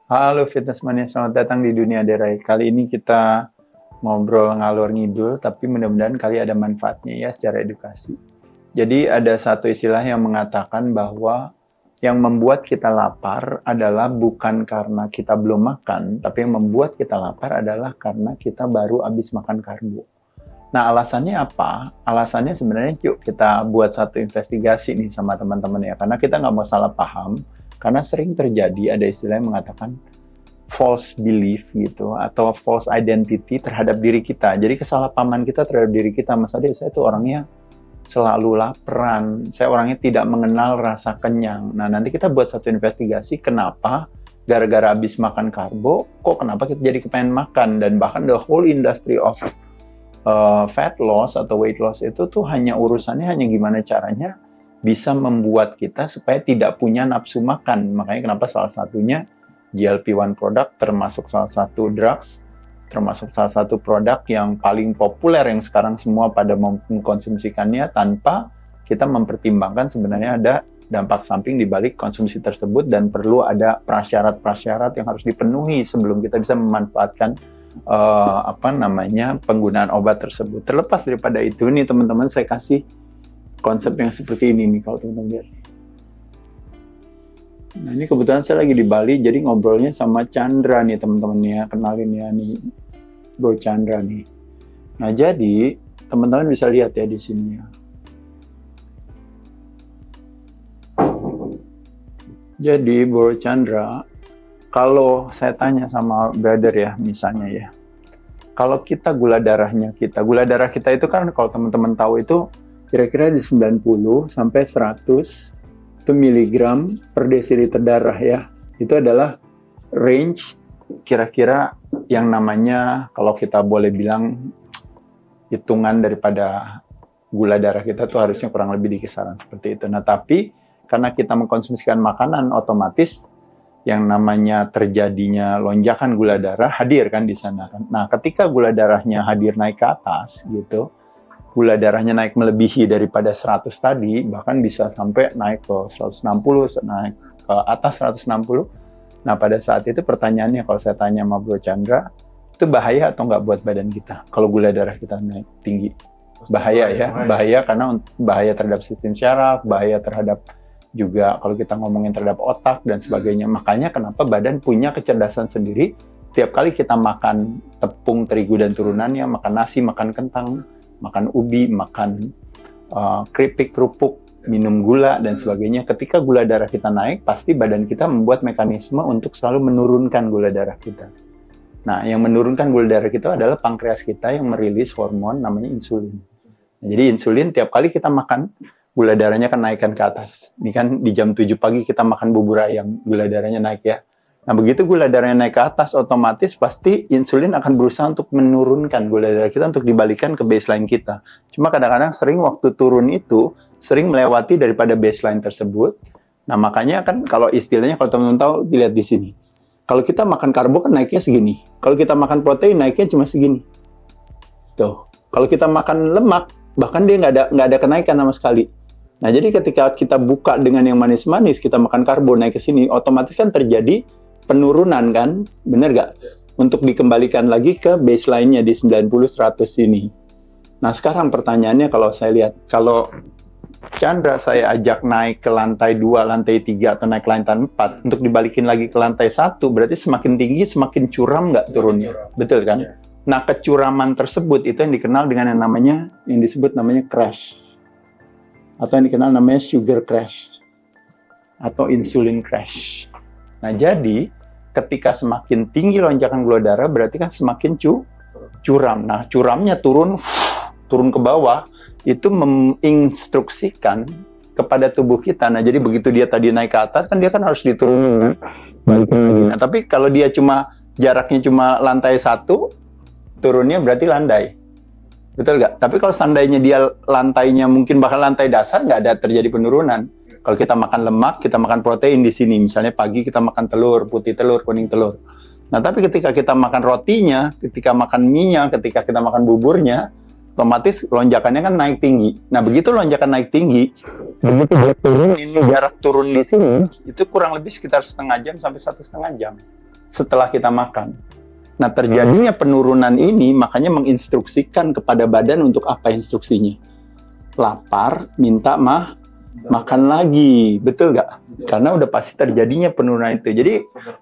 Halo Fitness Mania, selamat datang di Dunia Derai. Kali ini kita ngobrol ngalor ngidul, tapi mudah-mudahan kali ada manfaatnya ya secara edukasi. Jadi ada satu istilah yang mengatakan bahwa yang membuat kita lapar adalah bukan karena kita belum makan, tapi yang membuat kita lapar adalah karena kita baru habis makan karbo. Nah, alasannya apa? Alasannya sebenarnya yuk kita buat satu investigasi nih sama teman-teman ya, karena kita nggak mau salah paham. Karena sering terjadi ada istilah yang mengatakan false belief gitu atau false identity terhadap diri kita. Jadi kesalahpahaman kita terhadap diri kita. Mas Ade, saya tuh orangnya selalu laparan. Saya orangnya tidak mengenal rasa kenyang. Nah, nanti kita buat satu investigasi kenapa gara-gara habis makan karbo, kok kenapa kita jadi kepengen makan. Dan bahkan the whole industry of fat loss atau weight loss itu tuh urusannya hanya gimana caranya bisa membuat kita supaya tidak punya nafsu makan. Makanya kenapa salah satunya GLP-1 produk termasuk salah satu drugs, termasuk salah satu produk yang paling populer yang sekarang semua pada mengkonsumsikannya tanpa kita mempertimbangkan sebenarnya ada dampak samping di balik konsumsi tersebut dan perlu ada prasyarat-prasyarat yang harus dipenuhi sebelum kita bisa memanfaatkan penggunaan obat tersebut. Terlepas daripada itu nih teman-teman, saya kasih konsep yang seperti ini nih kalau teman-teman lihat. Nah, ini kebetulan saya lagi di Bali, jadi ngobrolnya sama Chandra nih teman-teman ya, kenalin ya nih Bro Chandra nih. Nah, jadi teman-teman bisa lihat ya di sini ya. Jadi Bro Chandra, kalau saya tanya sama brother ya misalnya ya, kalau kita gula darah kita itu kan kalau teman-teman tahu itu kira-kira di 90 sampai 100 itu miligram per desiliter darah ya. Itu adalah range kira-kira yang namanya kalau kita boleh bilang hitungan daripada gula darah kita tuh harusnya kurang lebih di kisaran seperti itu. Nah, tapi karena kita mengkonsumsikan makanan otomatis yang namanya terjadinya lonjakan gula darah hadir kan di sana kan. Nah, ketika gula darahnya hadir naik ke atas gitu, gula darahnya naik melebihi daripada 100 tadi, bahkan bisa sampai naik ke 160, naik ke atas 160. Nah, pada saat itu pertanyaannya kalau saya tanya sama Bro Chandra, itu bahaya atau nggak buat badan kita kalau gula darah kita naik tinggi? Bahaya ya, bahaya karena bahaya terhadap sistem syaraf, bahaya terhadap juga kalau kita ngomongin terhadap otak dan sebagainya. Makanya kenapa badan punya kecerdasan sendiri, setiap kali kita makan tepung, terigu dan turunannya, makan nasi, makan kentang, makan ubi, makan keripik, kerupuk, minum gula, dan sebagainya. Ketika gula darah kita naik, pasti badan kita membuat mekanisme untuk selalu menurunkan gula darah kita. Nah, yang menurunkan gula darah kita adalah pankreas kita yang merilis hormon namanya insulin. Nah, jadi insulin tiap kali kita makan, gula darahnya kan naikkan ke atas. Ini kan di jam 7 pagi kita makan bubur ayam, gula darahnya naik ya. Nah, begitu gula darahnya naik ke atas, otomatis pasti insulin akan berusaha untuk menurunkan gula darah kita untuk dibalikan ke baseline kita. Cuma kadang-kadang sering waktu turun itu, sering melewati daripada baseline tersebut. Nah, makanya kan kalau istilahnya, kalau teman-teman tahu, dilihat di sini. Kalau kita makan karbo kan naiknya segini. Kalau kita makan protein naiknya cuma segini. Tuh. Kalau kita makan lemak, bahkan dia nggak ada kenaikan sama sekali. Nah, jadi ketika kita buka dengan yang manis-manis, kita makan karbo naik ke sini, otomatis kan terjadi penurunan kan, bener gak? Untuk dikembalikan lagi ke baseline-nya di 90-100 ini. Nah, sekarang pertanyaannya kalau saya lihat, kalau Chandra saya ajak naik ke lantai 2, lantai 3, atau naik ke lantai 4, untuk dibalikin lagi ke lantai 1, berarti semakin tinggi, semakin curam nggak turunnya? Betul kan? Ya. Nah, kecuraman tersebut itu yang dikenal dengan yang disebut namanya crash. Atau yang dikenal namanya sugar crash. Atau insulin crash. Nah, jadi ketika semakin tinggi lonjakan gula darah berarti kan semakin curam. Nah, curamnya turun ke bawah itu menginstruksikan kepada tubuh kita. Nah, jadi begitu dia tadi naik ke atas kan dia kan harus diturunin. Nah, tapi kalau dia jaraknya cuma lantai 1, turunnya berarti landai. Betul nggak? Tapi kalau seandainya dia lantainya mungkin bahkan lantai dasar nggak ada terjadi penurunan. Kalau kita makan lemak, kita makan protein di sini. Misalnya pagi kita makan telur, putih telur, kuning telur. Nah, tapi ketika kita makan rotinya, ketika makan mie-nya, ketika kita makan buburnya, otomatis lonjakannya kan naik tinggi. Nah, begitu lonjakan naik tinggi, begitu dia turun, ini jarak turun di sini, itu kurang lebih sekitar setengah jam sampai 1,5 jam. setelah kita makan. Nah, terjadinya penurunan ini makanya menginstruksikan kepada badan untuk apa instruksinya? Lapar, minta makan lagi, betul nggak? Karena udah pasti terjadinya penurunan itu. Jadi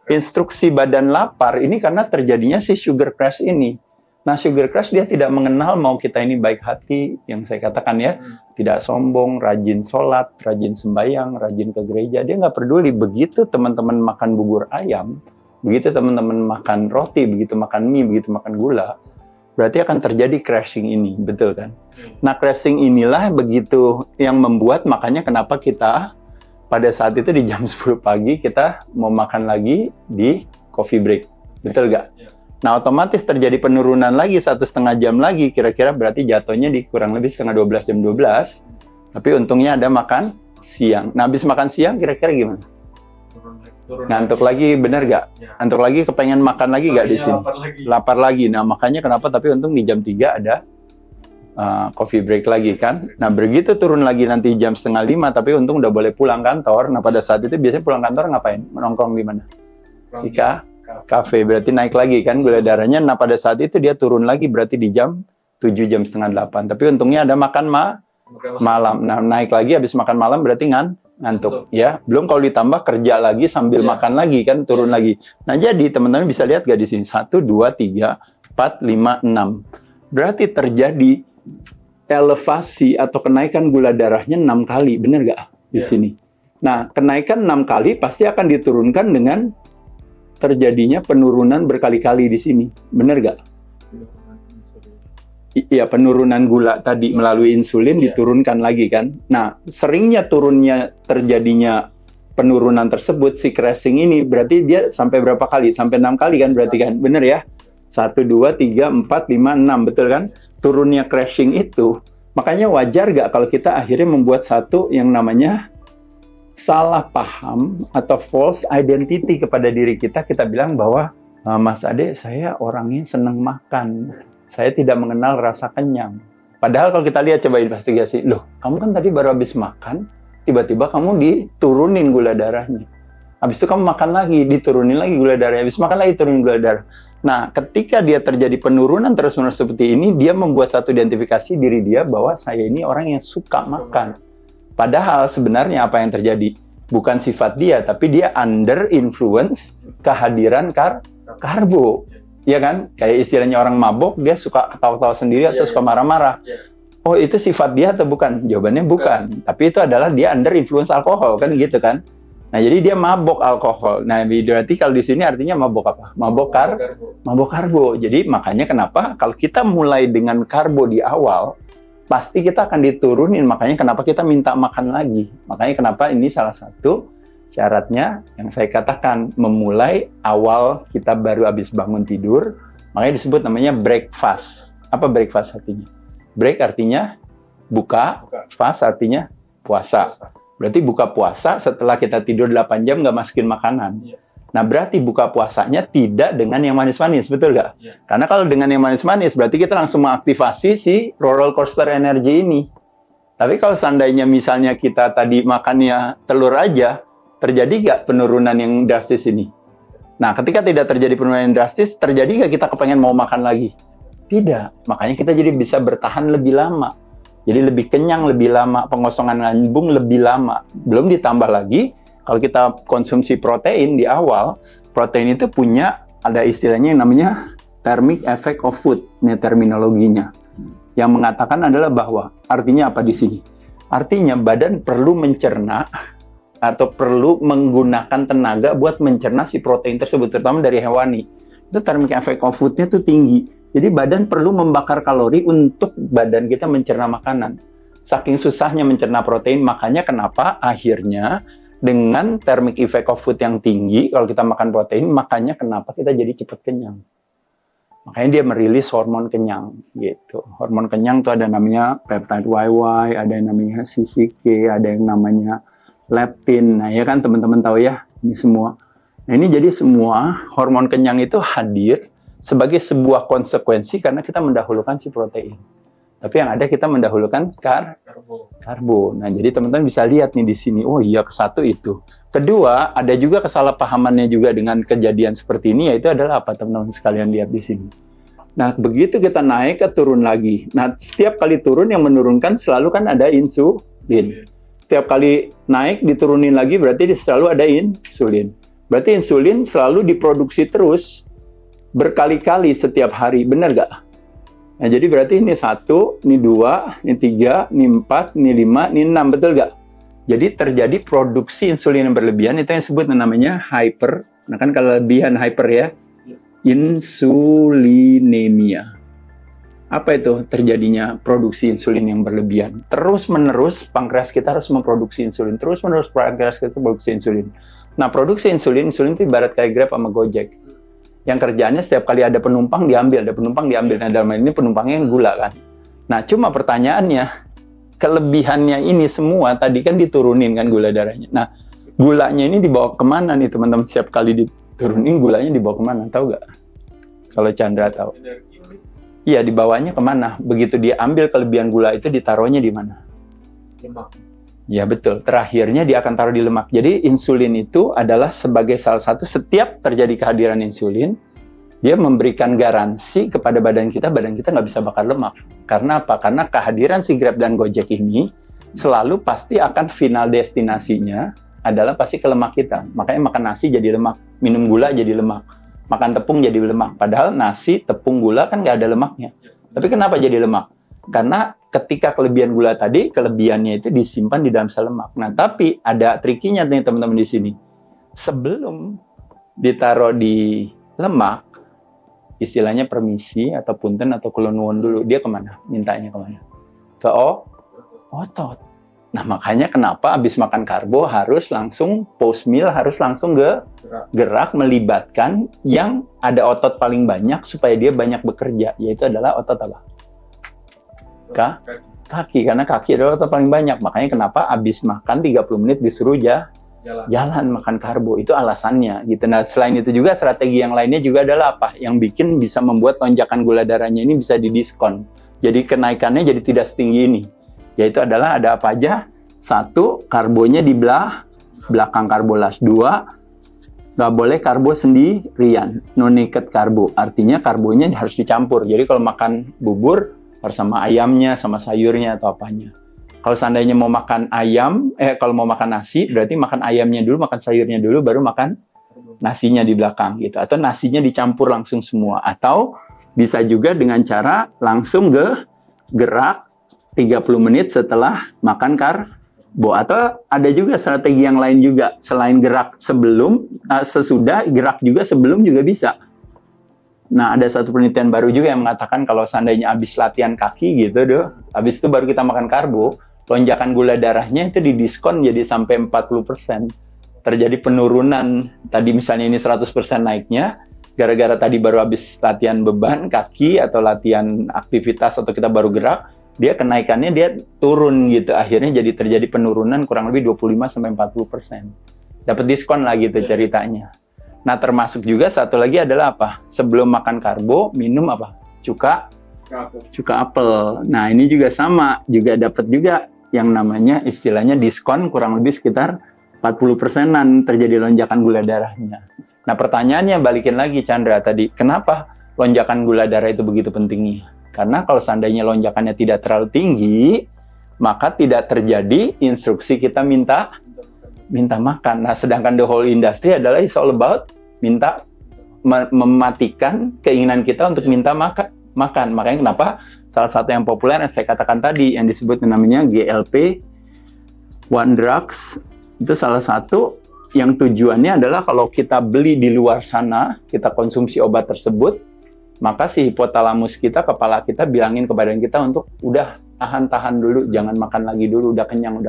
instruksi badan lapar ini karena terjadinya si sugar crash ini. Nah, sugar crash dia tidak mengenal mau kita ini baik hati, yang saya katakan ya, tidak sombong, rajin sholat, rajin sembahyang, rajin ke gereja. Dia nggak peduli. Begitu teman-teman makan bubur ayam, begitu teman-teman makan roti, begitu makan mie, begitu makan gula, berarti akan terjadi crashing ini, betul kan? Nah, crashing inilah begitu yang membuat makanya kenapa kita pada saat itu di jam 10 pagi kita mau makan lagi di coffee break, betul nggak? Nah, otomatis terjadi penurunan lagi 1,5 jam lagi, kira-kira berarti jatuhnya di kurang lebih setengah 12 jam 12, tapi untungnya ada makan siang. Nah, habis makan siang kira-kira gimana? Ngantuk lagi, bener gak? Ngantuk lagi, kepengen makan lagi gak di sini? Lapar lagi. Nah, makanya kenapa, tapi untung di jam 3 ada coffee break lagi kan? Nah, begitu turun lagi nanti jam 4:30, tapi untung udah boleh pulang kantor. Nah, pada saat itu biasanya pulang kantor ngapain? Nongkrong di mana? Di kafe, berarti naik lagi kan gula darahnya. Nah, pada saat itu dia turun lagi, berarti di jam 7, jam 7:30. Tapi untungnya ada makan malam. Nah, naik lagi, habis makan malam berarti ngantuk ya. Belum kalau ditambah kerja lagi sambil makan lagi kan turun lagi. Nah, jadi teman-teman bisa lihat gak di sini 1 2 3 4 5 6. Berarti terjadi elevasi atau kenaikan gula darahnya 6 kali, benar gak di sini? Nah, kenaikan 6 kali pasti akan diturunkan dengan terjadinya penurunan berkali-kali di sini. Benar gak? Iya, penurunan gula tadi melalui insulin diturunkan lagi kan. Nah, seringnya terjadinya penurunan tersebut, si crashing ini, berarti dia sampai berapa kali? Sampai 6 kali kan berarti kan? Bener ya? 1, 2, 3, 4, 5, 6, betul kan? Turunnya crashing itu, makanya wajar gak kalau kita akhirnya membuat satu yang namanya salah paham atau false identity kepada diri kita. Kita bilang bahwa, Mas Ade, saya orangnya senang makan. Saya tidak mengenal rasa kenyang. Padahal kalau kita lihat coba investigasi, loh, kamu kan tadi baru habis makan, tiba-tiba kamu diturunin gula darahnya. Habis itu kamu makan lagi, diturunin lagi gula darahnya. Habis makan lagi, turunin gula darah. Nah, ketika dia terjadi penurunan terus-menerus seperti ini, dia membuat satu identifikasi diri dia bahwa saya ini orang yang suka makan. Padahal sebenarnya apa yang terjadi? Bukan sifat dia, tapi dia under influence kehadiran karbo. Iya kan? Kayak istilahnya orang mabok, dia suka ketawa-tawa sendiri atau suka marah-marah. Oh, itu sifat dia atau bukan? Jawabannya bukan. Tapi itu adalah dia under influence alkohol, kan gitu kan? Nah, jadi dia mabok alkohol. Nah, berarti kalau di sini artinya mabok apa? Mabok karbo. Jadi makanya kenapa kalau kita mulai dengan karbo di awal, pasti kita akan diturunin. Makanya kenapa kita minta makan lagi. Makanya kenapa ini salah satu syaratnya yang saya katakan memulai awal kita baru habis bangun tidur, makanya disebut namanya breakfast. Apa breakfast artinya? Break artinya buka, fast artinya puasa. Berarti buka puasa setelah kita tidur 8 jam nggak masukin makanan. Nah, berarti buka puasanya tidak dengan yang manis-manis, betul nggak? Karena kalau dengan yang manis-manis berarti kita langsung mengaktifasi si roller coaster energi ini. Tapi kalau seandainya misalnya kita tadi makannya telur aja, terjadi nggak penurunan yang drastis ini? Nah, ketika tidak terjadi penurunan yang drastis, terjadi nggak kita kepengen mau makan lagi? Tidak. Makanya kita jadi bisa bertahan lebih lama. Jadi lebih kenyang lebih lama, pengosongan lambung lebih lama. Belum ditambah lagi, kalau kita konsumsi protein di awal, protein itu punya, ada istilahnya yang namanya thermic effect of food. Ini terminologinya. Yang mengatakan adalah bahwa, artinya apa di sini? Artinya badan perlu mencerna atau perlu menggunakan tenaga buat mencerna si protein tersebut, terutama dari hewani. Itu thermic effect of food-nya tuh tinggi. Jadi badan perlu membakar kalori untuk badan kita mencerna makanan. Saking susahnya mencerna protein, makanya kenapa akhirnya dengan thermic effect of food yang tinggi, kalau kita makan protein, makanya kenapa kita jadi cepat kenyang. Makanya dia merilis hormon kenyang, gitu. Hormon kenyang tuh ada namanya peptide YY, ada yang namanya CCK, ada yang namanya leptin. Nah, ya kan teman-teman tahu ya, ini semua. Nah, ini jadi semua hormon kenyang itu hadir sebagai sebuah konsekuensi karena kita mendahulukan si protein. Tapi yang ada kita mendahulukan karbo. Nah, jadi teman-teman bisa lihat nih di sini. Oh iya, ke satu itu. Kedua, ada juga kesalahpahamannya juga dengan kejadian seperti ini, yaitu adalah apa teman-teman sekalian lihat di sini. Nah, begitu kita naik ke turun lagi. Nah, setiap kali turun yang menurunkan selalu kan ada insulin. Setiap kali naik diturunin lagi berarti selalu ada insulin. Berarti insulin selalu diproduksi terus berkali-kali setiap hari. Benar nggak? Nah, jadi berarti ini 1, ini 2, ini 3, ini 4, ini 5, ini 6. Betul nggak? Jadi terjadi produksi insulin yang berlebihan, itu yang disebut namanya hyper. Nah kan kelebihan hyper ya, insulinemia. Apa itu terjadinya produksi insulin yang berlebihan? Terus-menerus pankreas kita harus memproduksi insulin. Terus-menerus pankreas kita produksi insulin. Nah, produksi insulin itu ibarat kayak Grab sama Gojek. Yang kerjaannya setiap kali ada penumpang diambil, ada penumpang diambil. Nah, dalam hal ini penumpangnya yang gula kan. Nah, cuma pertanyaannya, kelebihannya ini semua tadi kan diturunin kan gula darahnya. Nah, gulanya ini dibawa kemana nih teman-teman? Setiap kali diturunin gulanya dibawa kemana? Tahu nggak? Kalau Chandra tahu. Iya, dibawanya kemana? Begitu dia ambil kelebihan gula itu, ditaruhnya di mana? Lemak. Ya betul, terakhirnya dia akan taruh di lemak. Jadi insulin itu adalah sebagai salah satu, setiap terjadi kehadiran insulin, dia memberikan garansi kepada badan kita nggak bisa bakar lemak. Karena apa? Karena kehadiran si Grab dan Gojek ini selalu pasti akan final destinasinya adalah pasti ke lemak kita. Makanya makan nasi jadi lemak, minum gula jadi lemak, makan tepung jadi lemak. Padahal nasi, tepung, gula kan nggak ada lemaknya. Tapi kenapa jadi lemak? Karena ketika kelebihan gula tadi, kelebihannya itu disimpan di dalam sel lemak. Nah, tapi ada trikinya nih teman-teman di sini. Sebelum ditaruh di lemak, istilahnya permisi atau punten atau kulonwon dulu, dia kemana? Mintanya kemana? Ke otot. Nah, makanya kenapa habis makan karbo harus langsung post meal, harus langsung gerak melibatkan yang ada otot paling banyak supaya dia banyak bekerja, yaitu adalah otot apa? Kaki, karena kaki adalah otot paling banyak. Makanya kenapa habis makan 30 menit disuruh jalan makan karbo, itu alasannya gitu. Nah, selain itu juga strategi yang lainnya juga adalah apa? Yang bikin bisa membuat lonjakan gula darahnya ini bisa didiskon. Jadi kenaikannya jadi tidak setinggi ini. Yaitu adalah ada apa aja? 1, karbonya di belakang karbolas. 2, nggak boleh karbo sendirian, no naked karbo. Artinya karbonya harus dicampur. Jadi kalau makan bubur harus sama ayamnya, sama sayurnya atau apanya. Kalau seandainya mau makan ayam, kalau mau makan nasi, berarti makan ayamnya dulu, makan sayurnya dulu, baru makan nasinya di belakang gitu. Atau nasinya dicampur langsung semua. Atau bisa juga dengan cara langsung gerak 30 menit setelah makan karbo. Atau ada juga strategi yang lain juga. Selain gerak sesudah, gerak juga sebelum juga bisa. Nah, ada satu penelitian baru juga yang mengatakan kalau seandainya habis latihan kaki gitu, habis itu baru kita makan karbo, lonjakan gula darahnya itu didiskon jadi sampai 40%. Terjadi penurunan, tadi misalnya ini 100% naiknya, gara-gara tadi baru habis latihan beban kaki atau latihan aktivitas atau kita baru gerak, dia kenaikannya dia turun gitu. Akhirnya jadi terjadi penurunan kurang lebih 25-40%. Dapat diskon lah gitu ceritanya. Nah, termasuk juga satu lagi adalah apa? Sebelum makan karbo, minum apa? Cuka apel. Nah, ini juga sama, juga dapat juga yang namanya istilahnya diskon kurang lebih sekitar 40%-an terjadi lonjakan gula darahnya. Nah, pertanyaannya balikin lagi Chandra tadi, kenapa lonjakan gula darah itu begitu pentingnya? Karena kalau seandainya lonjakannya tidak terlalu tinggi, maka tidak terjadi instruksi kita minta makan. Nah, sedangkan the whole industry adalah it's all about mematikan keinginan kita untuk minta makan. Makanya kenapa salah satu yang populer yang saya katakan tadi yang disebut namanya GLP-1 drugs, itu salah satu yang tujuannya adalah kalau kita beli di luar sana, kita konsumsi obat tersebut, maka si hipotalamus kita, kepala kita bilangin ke badan kita untuk udah tahan dulu, jangan makan lagi dulu, udah kenyang.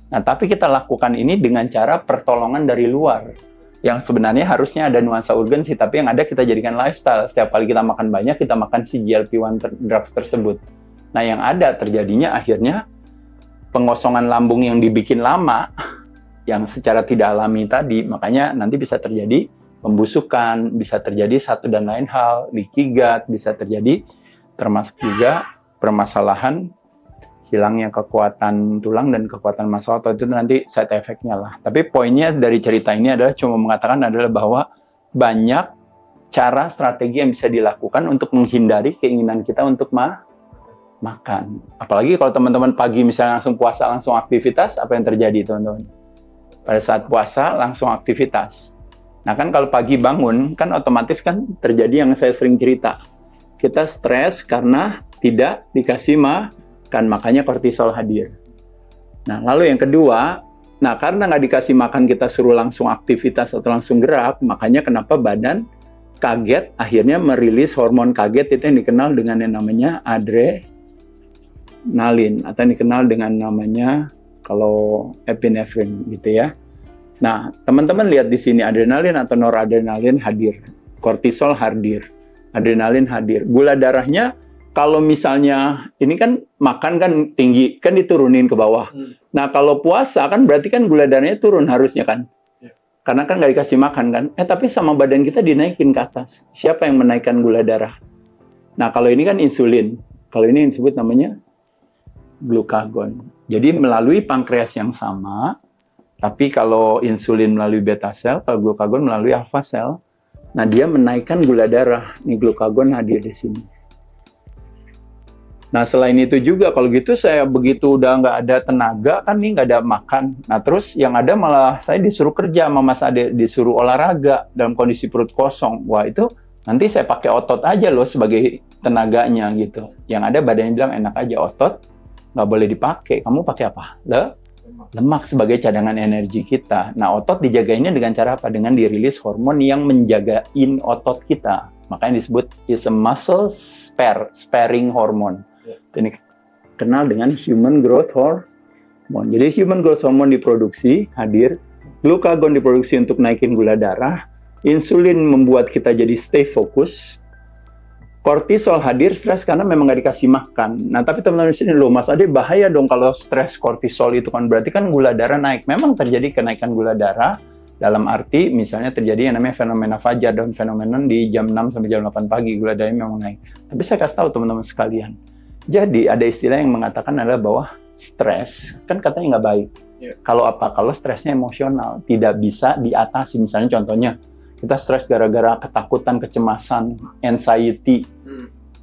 Nah, tapi kita lakukan ini dengan cara pertolongan dari luar. Yang sebenarnya harusnya ada nuansa urgensi, tapi yang ada kita jadikan lifestyle. Setiap kali kita makan banyak, kita makan si GLP-1 drugs tersebut. Nah, yang ada terjadinya akhirnya pengosongan lambung yang dibikin lama, yang secara tidak alami tadi, makanya nanti bisa terjadi pembusukan, bisa terjadi satu dan lain hal, leaky gut, bisa terjadi termasuk juga permasalahan hilangnya kekuatan tulang dan kekuatan massa otot itu nanti side effect-nya lah. Tapi poinnya dari cerita ini adalah cuma mengatakan adalah bahwa banyak cara strategi yang bisa dilakukan untuk menghindari keinginan kita untuk makan. Apalagi kalau teman-teman pagi misalnya langsung puasa, langsung aktivitas, apa yang terjadi teman-teman? Pada saat puasa langsung aktivitas. Nah kan kalau pagi bangun, kan otomatis kan terjadi yang saya sering cerita. Kita stres karena tidak dikasih makan, makanya kortisol hadir. Nah lalu yang kedua, nah karena nggak dikasih makan kita suruh langsung aktivitas atau langsung gerak, makanya kenapa badan kaget, akhirnya merilis hormon kaget itu yang dikenal dengan yang namanya adrenalin atau yang dikenal dengan namanya kalau epinefrin gitu ya. Nah, teman-teman lihat di sini adrenalin atau noradrenalin hadir, kortisol hadir, adrenalin hadir. Gula darahnya kalau misalnya ini kan makan kan tinggi, kan diturunin ke bawah. Nah, kalau puasa kan berarti kan gula darahnya turun harusnya kan. Karena kan nggak dikasih makan kan. Tapi sama badan kita dinaikin ke atas. Siapa yang menaikkan gula darah? Nah, kalau ini kan insulin. Kalau ini yang disebut namanya glukagon. Jadi melalui pankreas yang sama, tapi kalau insulin melalui beta sel, kalau glukagon melalui alpha sel, nah dia menaikkan gula darah. Nih glukagon hadir di sini. Nah selain itu juga kalau gitu saya begitu udah nggak ada tenaga kan nih nggak ada makan. Nah terus yang ada malah saya disuruh kerja sama Mas Ade, disuruh olahraga dalam kondisi perut kosong. Wah itu nanti saya pakai otot aja loh sebagai tenaganya gitu. Yang ada badannya bilang enak aja otot. Nggak boleh dipakai, kamu pakai apa? Lemak sebagai cadangan energi kita. Nah, otot dijagainnya dengan cara apa? Dengan dirilis hormon yang menjagain otot kita. Makanya disebut is a muscle sparing hormone. Ini kenal dengan human growth hormone. Jadi human growth hormone diproduksi, hadir. Glukagon diproduksi untuk naikin gula darah. Insulin membuat kita jadi stay fokus. Kortisol hadir, stres karena memang nggak dikasih makan. Nah, tapi teman-teman di sini loh, Mas Ade bahaya dong kalau stres kortisol itu kan berarti kan gula darah naik. Memang terjadi kenaikan gula darah dalam arti misalnya terjadi yang namanya fenomena fajar dan fenomena di jam 6 sampai jam 8 pagi gula darahnya memang naik. Tapi saya kasih tahu teman-teman sekalian. Jadi ada istilah yang mengatakan adalah bahwa stres kan katanya nggak baik. Kalau apa? Kalau stresnya emosional, tidak bisa diatasi. Misalnya contohnya kita stres gara-gara ketakutan, kecemasan, anxiety,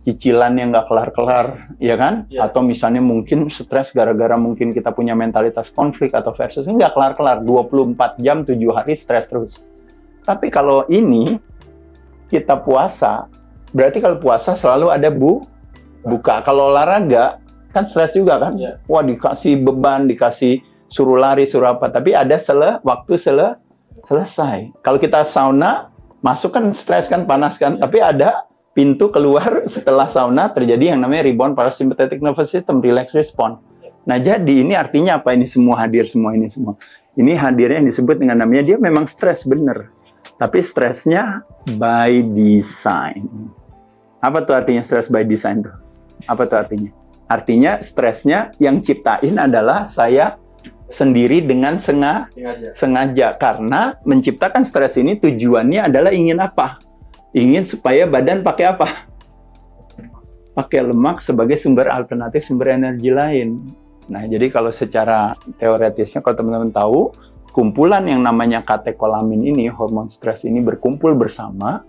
cicilan yang nggak kelar-kelar, ya kan? Atau misalnya mungkin stres gara-gara mungkin kita punya mentalitas konflik atau versus, ini nggak kelar-kelar, 24 jam, 7 hari stres terus. Tapi kalau ini, kita puasa, berarti kalau puasa selalu ada buka. Kalau olahraga, kan stres juga kan? Wah dikasih beban, dikasih suruh lari, suruh apa, tapi ada waktu selesai. Kalau kita sauna, masuk kan stres kan, panas kan, tapi ada pintu keluar setelah sauna terjadi yang namanya rebound parasympathetic nervous system, relax response. Nah jadi ini artinya apa ini semua hadir, semua ini semua. Ini hadirnya yang disebut dengan namanya dia memang stres bener, tapi stresnya by design. Apa tuh artinya stres by design tuh? Apa tuh artinya? Artinya stresnya yang ciptain adalah saya sendiri dengan sengaja karena menciptakan stres ini tujuannya adalah ingin apa? Ingin supaya badan pakai apa? Pakai lemak sebagai sumber alternatif, sumber energi lain. Nah, jadi kalau secara teoretisnya kalau teman-teman tahu, kumpulan yang namanya katekolamin ini, hormon stres ini berkumpul bersama,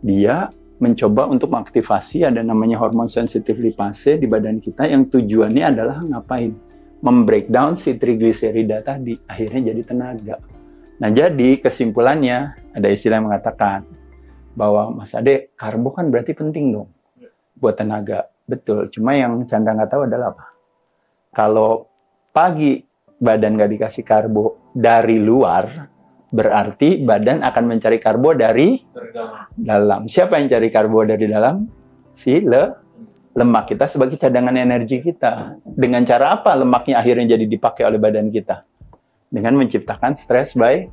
dia mencoba untuk mengaktifasi ada namanya hormon sensitif lipase di badan kita yang tujuannya adalah ngapain? Membreakdown si trigliserida tadi, akhirnya jadi tenaga. Nah, jadi kesimpulannya, ada istilah yang mengatakan bahwa Mas Ade, karbo kan berarti penting dong buat tenaga. Betul, cuma yang Chandra nggak tahu adalah apa? Kalau pagi badan nggak dikasih karbo dari luar, berarti badan akan mencari karbo dari dalam. Siapa yang cari karbo dari dalam? Si lemak kita sebagai cadangan energi kita. Dengan cara apa lemaknya akhirnya jadi dipakai oleh badan kita? Dengan menciptakan stress by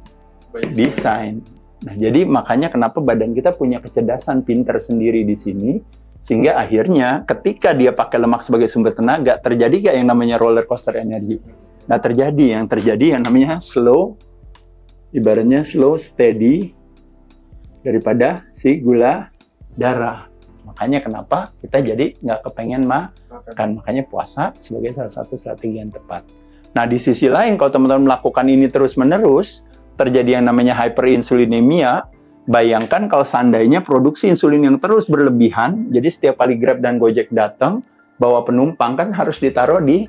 design. Nah, jadi makanya kenapa badan kita punya kecerdasan pinter sendiri di sini, sehingga akhirnya ketika dia pakai lemak sebagai sumber tenaga, terjadi gak yang namanya roller coaster energi? Nah, terjadi yang namanya slow, ibaratnya slow steady daripada si gula darah. Makanya kenapa kita jadi nggak kepengen makan. Makanya puasa sebagai salah satu strategi yang tepat. Nah, di sisi lain, kalau teman-teman melakukan ini terus-menerus, terjadi yang namanya hyperinsulinemia. Bayangkan kalau seandainya produksi insulin yang terus berlebihan, jadi setiap kali Grab dan Gojek datang, bawa penumpang kan harus ditaruh di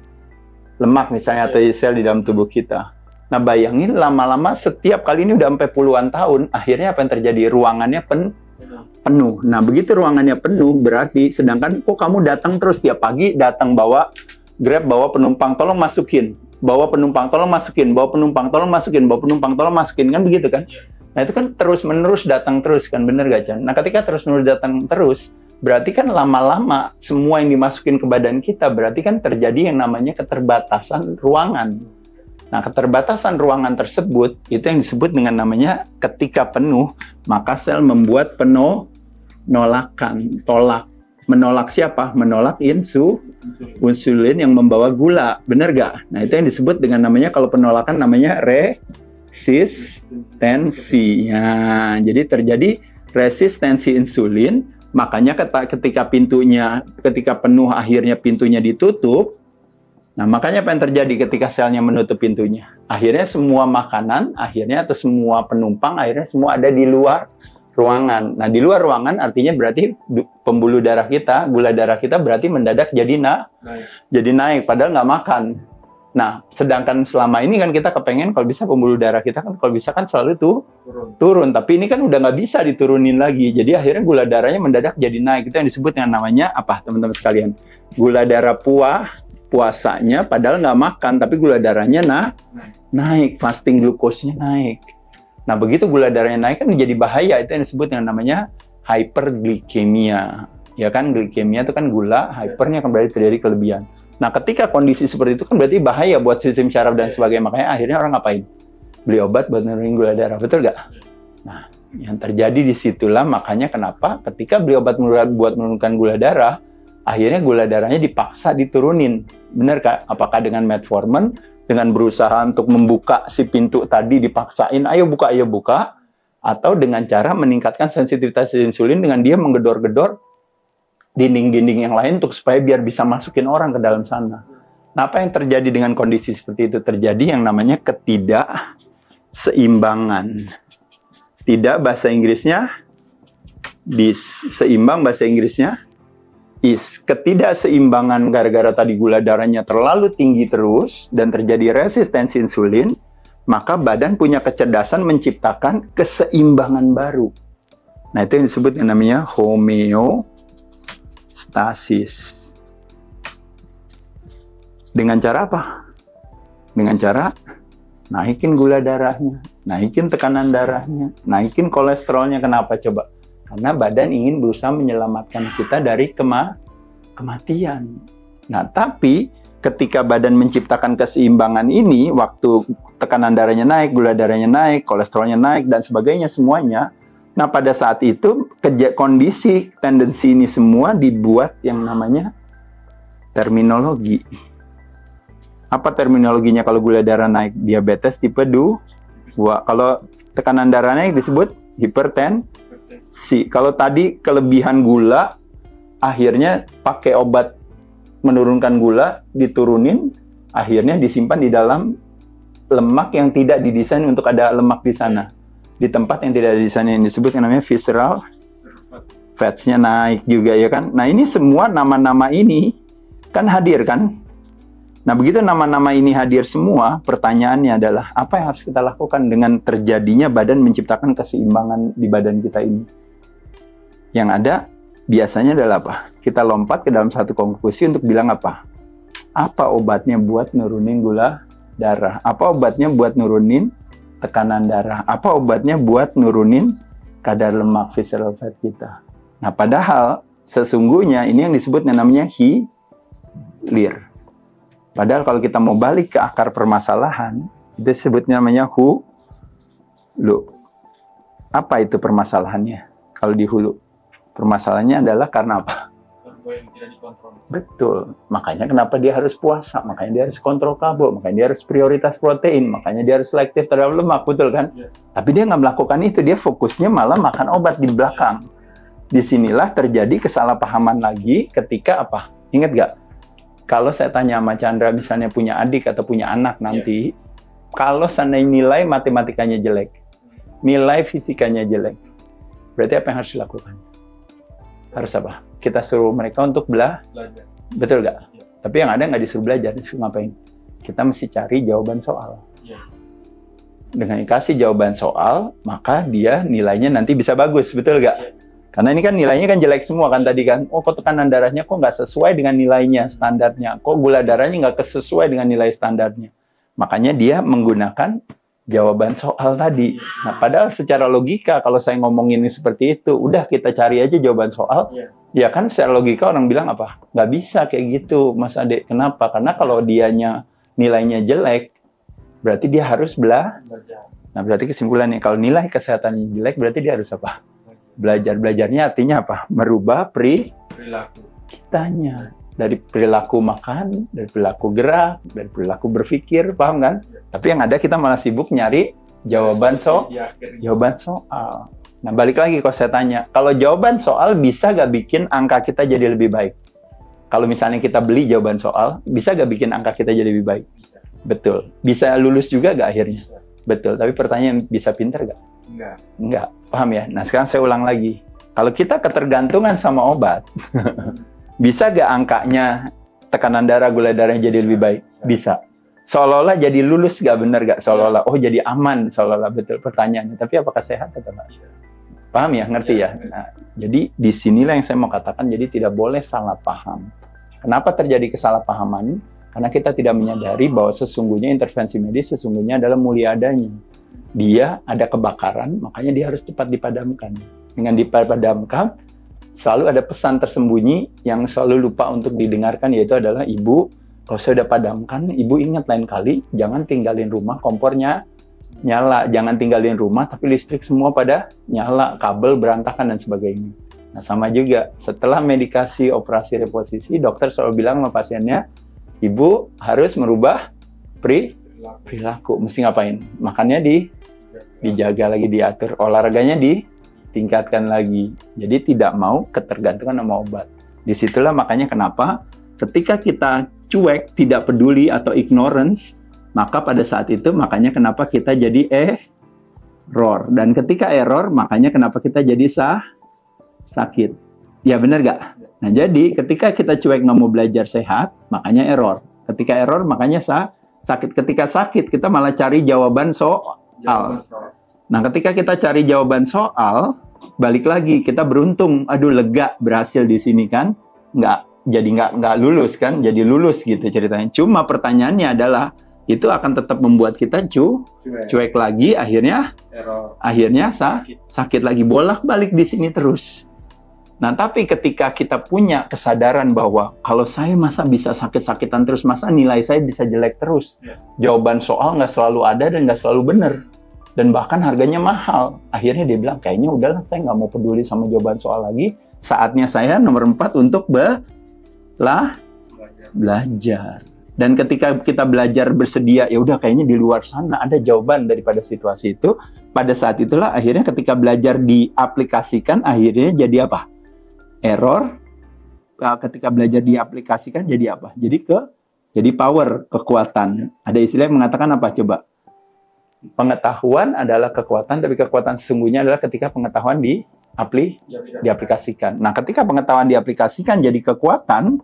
lemak misalnya, atau di sel di dalam tubuh kita. Nah, bayangin lama-lama setiap kali ini udah sampai puluhan tahun, akhirnya apa yang terjadi? Ruangannya penuh. Nah, begitu ruangannya penuh, berarti sedangkan kok kamu datang terus tiap pagi, datang bawa Grab, bawa penumpang, tolong masukin. Bawa penumpang, tolong masukin. Bawa penumpang, tolong masukin. Bawa penumpang, tolong masukin. Kan begitu kan? Nah, itu kan terus-menerus datang terus kan, bener gak, Chan? Nah, ketika terus-menerus datang terus, berarti kan lama-lama semua yang dimasukin ke badan kita, berarti kan terjadi yang namanya keterbatasan ruangan. Nah, keterbatasan ruangan tersebut, itu yang disebut dengan namanya ketika penuh, maka sel membuat penolakan, tolak. Menolak siapa? Menolak insulin yang membawa gula. Bener gak? Nah, itu yang disebut dengan namanya, kalau penolakan namanya resistensi. Nah, jadi terjadi resistensi insulin, makanya ketika penuh akhirnya pintunya ditutup. Nah, makanya apa yang terjadi ketika selnya menutup pintunya? Akhirnya semua makanan, atau semua penumpang, akhirnya semua ada di luar ruangan. Nah, di luar ruangan artinya berarti pembuluh darah kita, gula darah kita berarti mendadak jadi naik, padahal nggak makan. Nah, sedangkan selama ini kan kita kepengen kalau bisa pembuluh darah kita kan kalau bisa kan selalu turun. Tapi ini kan udah nggak bisa diturunin lagi. Jadi akhirnya gula darahnya mendadak jadi naik. Itu yang disebut dengan namanya apa, teman-teman sekalian? Gula darah puasanya padahal nggak makan, tapi gula darahnya naik, fasting glukosnya naik. Nah, begitu gula darahnya naik kan menjadi bahaya. Itu yang disebut dengan namanya hyperglikemia. Ya kan, glikemia itu kan gula, hypernya kan berarti terjadi kelebihan. Nah, ketika kondisi seperti itu kan berarti bahaya buat sistem syaraf dan sebagainya. Makanya akhirnya orang ngapain? Beli obat buat nurunin gula darah, betul nggak? Nah, yang terjadi di situlah makanya kenapa ketika beli obat buat menurunkan gula darah, akhirnya gula darahnya dipaksa diturunin. Benar Kak? Apakah dengan metformin, dengan berusaha untuk membuka si pintu tadi dipaksain, ayo buka, atau dengan cara meningkatkan sensitivitas insulin dengan dia menggedor-gedor dinding-dinding yang lain untuk supaya biar bisa masukin orang ke dalam sana. Nah, apa yang terjadi dengan kondisi seperti itu? Terjadi yang namanya ketidakseimbangan. Tidak bahasa Inggrisnya seimbang, bahasa Inggrisnya ketidakseimbangan gara-gara tadi gula darahnya terlalu tinggi terus dan terjadi resistensi insulin, maka badan punya kecerdasan menciptakan keseimbangan baru. Nah, itu yang disebut yang namanya homeostasis. Dengan cara apa? Dengan cara naikin gula darahnya, naikin tekanan darahnya, naikin kolesterolnya. Kenapa coba? Karena badan ingin berusaha menyelamatkan kita dari kematian. Nah, tapi ketika badan menciptakan keseimbangan ini, waktu tekanan darahnya naik, gula darahnya naik, kolesterolnya naik, dan sebagainya semuanya. Nah, pada saat itu, kondisi tendensi ini semua dibuat yang namanya terminologi. Apa terminologinya kalau gula darah naik? Diabetes tipe 2. Kalau tekanan darah naik disebut hipertensi. Kalau tadi kelebihan gula, akhirnya pakai obat menurunkan gula, diturunin, akhirnya disimpan di dalam lemak yang tidak didesain untuk ada lemak di sana. Di tempat yang tidak ada di sana, yang disebut yang namanya visceral fats-nya naik juga, ya kan? Nah, ini semua nama-nama ini kan hadir kan? Nah, begitu nama-nama ini hadir semua, pertanyaannya adalah apa yang harus kita lakukan dengan terjadinya badan menciptakan keseimbangan di badan kita ini? Yang ada biasanya adalah apa? Kita lompat ke dalam satu konklusi untuk bilang apa? Apa obatnya buat nurunin gula darah? Apa obatnya buat nurunin tekanan darah? Apa obatnya buat nurunin kadar lemak visceral fat kita? Nah, padahal sesungguhnya ini yang disebut namanya hilir. Padahal kalau kita mau balik ke akar permasalahan, itu disebutnya namanya hulu. Apa itu permasalahannya? Kalau di hulu, permasalahannya adalah karena apa? Yang tidak dikontrol. Betul. Makanya kenapa dia harus puasa, makanya dia harus kontrol karbo, makanya dia harus prioritas protein, makanya dia harus selektif terhadap lemak, betul kan? Ya. Tapi dia nggak melakukan itu, dia fokusnya malah makan obat di belakang. disinilah terjadi kesalahpahaman lagi ketika apa? Ingat gak? Kalau saya tanya sama Chandra misalnya punya adik atau punya anak nanti, kalau seandainya nilai matematikanya jelek, nilai fisikanya jelek, berarti apa yang harus dilakukan? Harus apa? Kita suruh mereka untuk belajar. Betul gak? Tapi yang ada nggak disuruh belajar, disuruh ngapain? Kita mesti cari jawaban soal. Dengan dikasih jawaban soal, maka dia nilainya nanti bisa bagus, betul gak? Karena ini kan nilainya kan jelek semua kan tadi kan. Oh, kok tekanan darahnya kok nggak sesuai dengan nilainya, standarnya. Kok gula darahnya nggak sesuai dengan nilai standarnya. Makanya dia menggunakan jawaban soal tadi. Nah, padahal secara logika, kalau saya ngomong ini seperti itu, udah kita cari aja jawaban soal. Ya kan secara logika orang bilang apa? Nggak bisa kayak gitu, Mas Ade. Kenapa? Karena kalau dianya nilainya jelek, berarti dia harus belajar. Nah, berarti kesimpulannya, kalau nilai kesehatannya jelek, berarti dia harus apa? Belajar. Belajarnya artinya apa? Merubah perilaku kitanya. Dari perilaku makan, dari perilaku gerak, dari perilaku berpikir, paham kan? Tapi yang ada kita malah sibuk nyari jawaban soal. Nah, balik lagi kalau saya tanya, kalau jawaban soal bisa gak bikin angka kita jadi lebih baik? Kalau misalnya kita beli jawaban soal, bisa gak bikin angka kita jadi lebih baik? Bisa. Betul. Bisa lulus juga gak akhirnya? Bisa. Betul. Tapi pertanyaan, bisa pinter gak? Enggak. Paham ya? Nah, sekarang saya ulang lagi. Kalau kita ketergantungan sama obat, bisa gak angkanya tekanan darah, gula darahnya jadi lebih baik? Bisa. Seolah-olah jadi lulus gak, bener gak? Seolah-olah, oh jadi aman, seolah-olah betul pertanyaannya. Tapi apakah sehat atau enggak? Paham ya? Ngerti ya? Nah, jadi disinilah yang saya mau katakan, jadi tidak boleh salah paham. Kenapa terjadi kesalahpahaman? Karena kita tidak menyadari bahwa sesungguhnya intervensi medis sesungguhnya adalah mulia adanya. Dia ada kebakaran, makanya dia harus cepat dipadamkan. Dengan dipadamkan, selalu ada pesan tersembunyi yang selalu lupa untuk didengarkan, yaitu adalah ibu, kalau saya udah padamkan, ibu ingat lain kali, jangan tinggalin rumah, kompornya nyala, jangan tinggalin rumah, tapi listrik semua pada nyala, kabel berantakan, dan sebagainya. Nah, sama juga, setelah medikasi operasi reposisi, dokter selalu bilang sama pasiennya, ibu harus merubah perilaku. Mesti ngapain? Makannya dijaga lagi, diatur. Olahraganya ditingkatkan lagi. Jadi tidak mau ketergantungan sama obat. Disitulah makanya kenapa ketika kita cuek, tidak peduli atau ignorance, maka pada saat itu makanya kenapa kita jadi error. Dan ketika error, makanya kenapa kita jadi sakit. Ya benar gak? Nah, jadi ketika kita cuek nggak mau belajar sehat, makanya error. Ketika error, makanya sakit. Ketika sakit, kita malah cari jawaban soal. Nah, ketika kita cari jawaban soal, balik lagi, kita beruntung. Aduh, lega, berhasil di sini kan. Nggak lulus kan, jadi lulus gitu ceritanya. Cuma pertanyaannya adalah, itu akan tetap membuat kita cuek lagi, akhirnya error. Akhirnya sakit lagi, bolak-balik di sini terus. Nah, tapi ketika kita punya kesadaran bahwa kalau saya masa bisa sakit-sakitan terus, masa nilai saya bisa jelek terus. Jawaban soal nggak selalu ada dan nggak selalu benar. Dan bahkan harganya mahal. Akhirnya dia bilang, kayaknya udahlah saya nggak mau peduli sama jawaban soal lagi. Saatnya saya nomor 4 untuk belajar. Dan ketika kita belajar bersedia, ya udah kayaknya di luar sana ada jawaban daripada situasi itu. Pada saat itulah akhirnya ketika belajar diaplikasikan, akhirnya jadi apa? Error. Ketika belajar diaplikasikan jadi apa? Jadi power, kekuatan. Ada istilah yang mengatakan apa coba? Pengetahuan adalah kekuatan, tapi kekuatan sesungguhnya adalah ketika pengetahuan diaplikasikan. Nah, ketika pengetahuan diaplikasikan jadi kekuatan,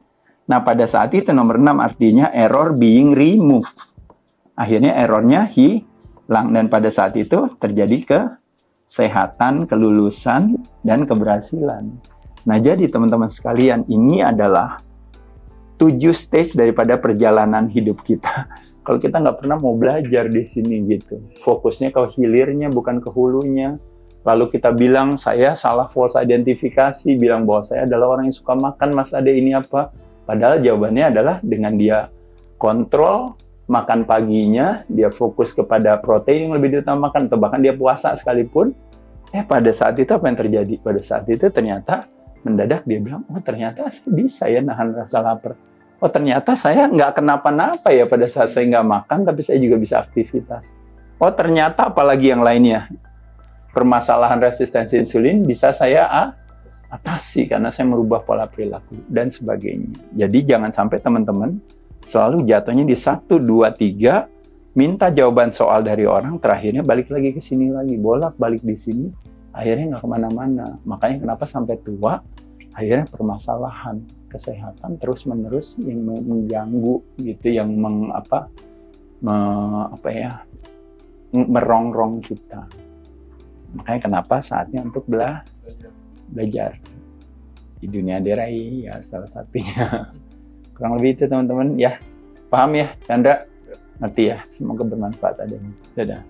nah pada saat itu nomor 6 artinya error being removed. Akhirnya errornya hilang, dan pada saat itu terjadi kesehatan, kelulusan, dan keberhasilan. Nah, jadi teman-teman sekalian, ini adalah 7 stage daripada perjalanan hidup kita. Kalau kita nggak pernah mau belajar di sini gitu. Fokusnya ke hilirnya, bukan ke hulunya. Lalu kita bilang, saya salah false identifikasi, bilang bahwa saya adalah orang yang suka makan, Mas Ade ini apa? Padahal jawabannya adalah dengan dia kontrol makan paginya, dia fokus kepada protein yang lebih diutamakan, atau bahkan dia puasa sekalipun, pada saat itu apa yang terjadi? Pada saat itu ternyata mendadak dia bilang, oh ternyata saya bisa ya nahan rasa lapar. Oh ternyata saya nggak kenapa-napa ya pada saat saya nggak makan, tapi saya juga bisa aktivitas. Oh ternyata apalagi yang lainnya, permasalahan resistensi insulin bisa saya atasi karena saya merubah pola perilaku dan sebagainya. Jadi jangan sampai teman-teman selalu jatuhnya di 1, 2, 3, minta jawaban soal dari orang, terakhirnya balik lagi ke sini lagi, bolak-balik di sini, akhirnya nggak kemana-mana. Makanya kenapa sampai tua, akhirnya permasalahan kesehatan terus-menerus yang mengganggu gitu, yang merongrong kita. Makanya kenapa saatnya untuk belajar di dunia derai ya salah satunya. Kurang lebih itu teman-teman ya. Paham ya Chandra? Ngerti ya? Semoga bermanfaat adanya. Dadah.